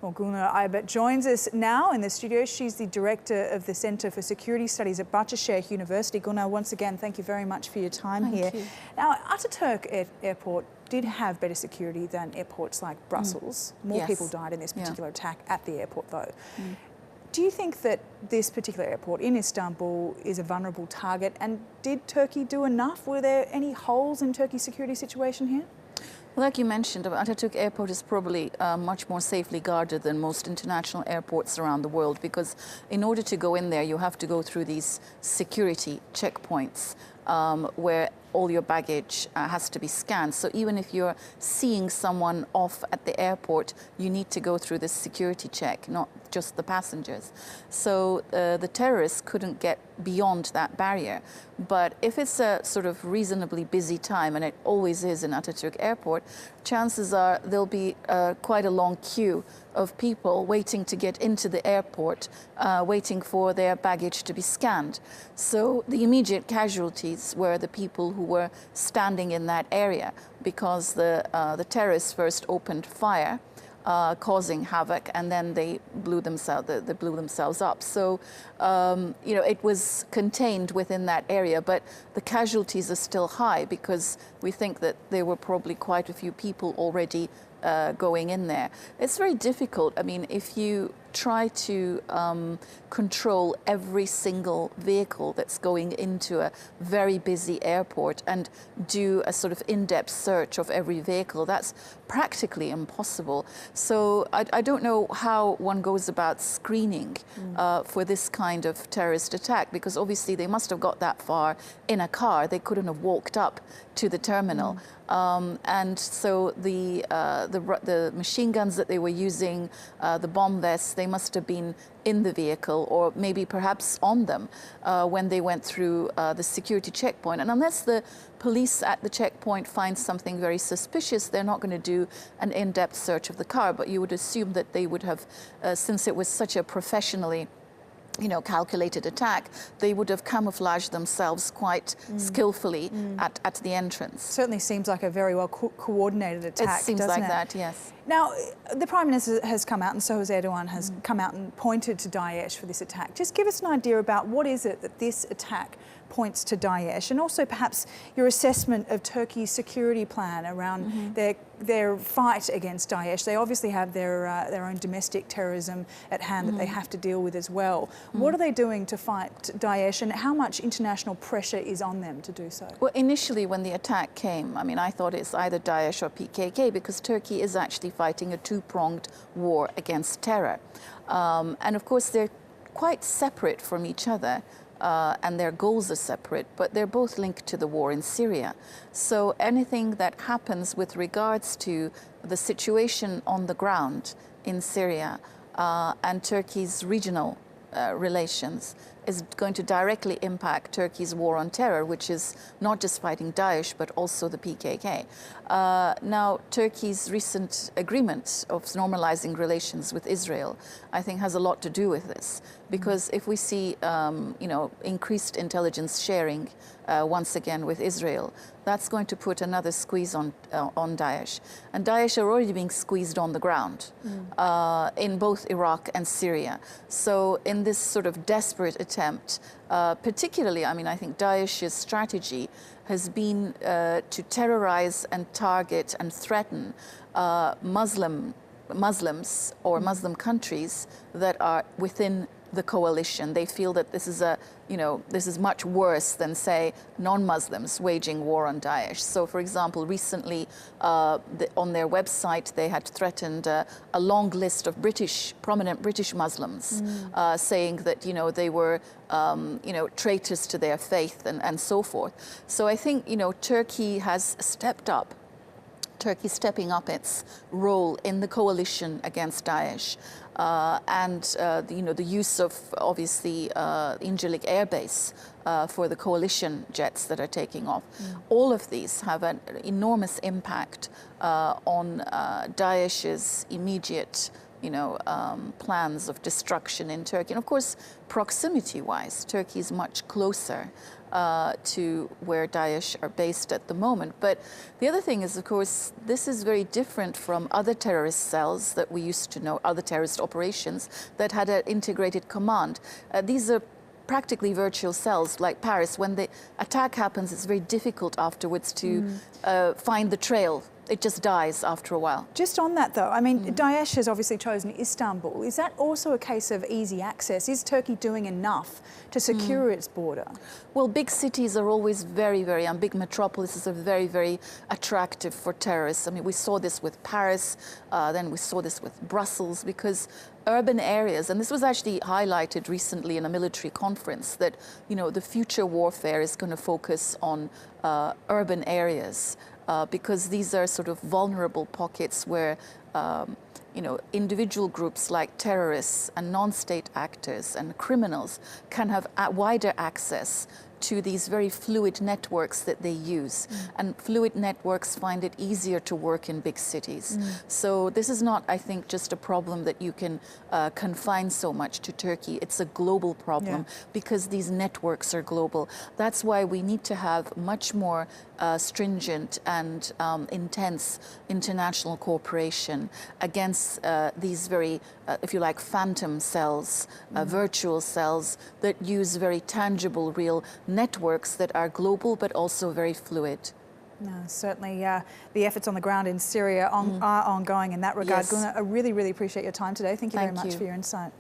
Well, Gulnur Aybet joins us now in the studio. She's the Director of the Centre for Security Studies at Bahçeşehir University. Gulnur, once again, thank you very much for your time here. Thank you. Now, Ataturk Airport did have better security than airports like Brussels. More people died in this particular attack at the airport, though. Do you think that this particular airport in Istanbul is a vulnerable target? And did Turkey do enough? Were there any holes in Turkey's security situation here? Well, like you mentioned, Ataturk Airport is probably much more safely guarded than most international airports around the world, because in order to go in there, you have to go through these security checkpoints where all your baggage has to be scanned. So even if you're seeing someone off at the airport, you need to go through this security check, not just the passengers. So the terrorists couldn't get beyond that barrier. But if it's a sort of reasonably busy time, and it always is in Ataturk Airport, chances are there'll be quite a long queue of people waiting to get into the airport, waiting for their baggage to be scanned. So the immediate casualties were the people who were standing in that area, because the terrorists first opened fire, causing havoc, and then they blew themselves up. So, you know, it was contained within that area, but the casualties are still high, because we think that there were probably quite a few people already going in there. It's very difficult. I mean, if you try to control every single vehicle that's going into a very busy airport and do a sort of in-depth search of every vehicle, that's practically impossible. So I don't know how one goes about screening for this kind of terrorist attack, because obviously they must have got that far in a car. They couldn't have walked up to the terminal. And so the machine guns that they were using, the bomb vests, they must have been in the vehicle, or maybe perhaps on them when they went through the security checkpoint. And unless the police at the checkpoint find something very suspicious, they're not going to do an in-depth search of the car. But you would assume that they would have, since it was such a professionally calculated attack, they would have camouflaged themselves quite skillfully at the entrance. Certainly seems like a very well coordinated attack. It seems like that, yes. Now, the Prime Minister has come out, and so has Erdogan, has come out and pointed to Daesh for this attack. Just give us an idea about what is it that this attack points to Daesh, and also perhaps your assessment of Turkey's security plan around their fight against Daesh. They obviously have their own domestic terrorism at hand that they have to deal with as well. What are they doing to fight Daesh, and how much international pressure is on them to do so? Well, initially when the attack came, I mean, I thought it's either Daesh or PKK, because Turkey is actually fighting a two-pronged war against terror. And of course, they're quite separate from each other. And their goals are separate, but they're both linked to the war in Syria. So anything that happens with regards to the situation on the ground in Syria and Turkey's regional relations is going to directly impact Turkey's war on terror, which is not just fighting Daesh, but also the PKK. Now, Turkey's recent agreement of normalizing relations with Israel, I think, has a lot to do with this. Because if we see, increased intelligence sharing once again with Israel, that's going to put another squeeze on Daesh. And Daesh are already being squeezed on the ground in both Iraq and Syria. So in this sort of desperate attempt, particularly, I mean, I think Daesh's strategy has been to terrorize and target and threaten Muslims or Muslim countries that are within the coalition. They feel that this is this is much worse than, say, non-Muslims waging war on Daesh. So, for example, recently on their website, they had threatened a long list of prominent British Muslims, saying that, they were, traitors to their faith and so forth. So I think, Turkey has stepped up. Turkey stepping up its role in the coalition against Daesh. The use of, obviously, Incirlik Air Base for the coalition jets that are taking off. All of these have an enormous impact on Daesh's immediate plans of destruction in Turkey. And of course, proximity-wise, Turkey is much closer to where Daesh are based at the moment. But the other thing is, of course, this is very different from other terrorist cells that we used to know, other terrorist operations that had an integrated command. These are practically virtual cells like Paris. When the attack happens, it's very difficult afterwards to find the trail. It just dies after a while. Just on that though, I mean, Daesh has obviously chosen Istanbul. Is that also a case of easy access? Is Turkey doing enough to secure its border? Well, big cities are always and big metropolises are very, very attractive for terrorists. I mean, we saw this with Paris, then we saw this with Brussels, because urban areas, and this was actually highlighted recently in a military conference, that, the future warfare is going to focus on urban areas. Because these are sort of vulnerable pockets where, individual groups like terrorists and non-state actors and criminals can have wider access to these very fluid networks that they use. And fluid networks find it easier to work in big cities. So this is not, I think, just a problem that you can confine so much to Turkey. It's a global problem because these networks are global. That's why we need to have much more stringent and intense international cooperation against these very, if you like, phantom cells, virtual cells that use very tangible, real networks that are global but also very fluid. No, certainly the efforts on the ground in Syria are ongoing in that regard. Yes. Gulnur, I really, really appreciate your time today. Thank you very much for your insight.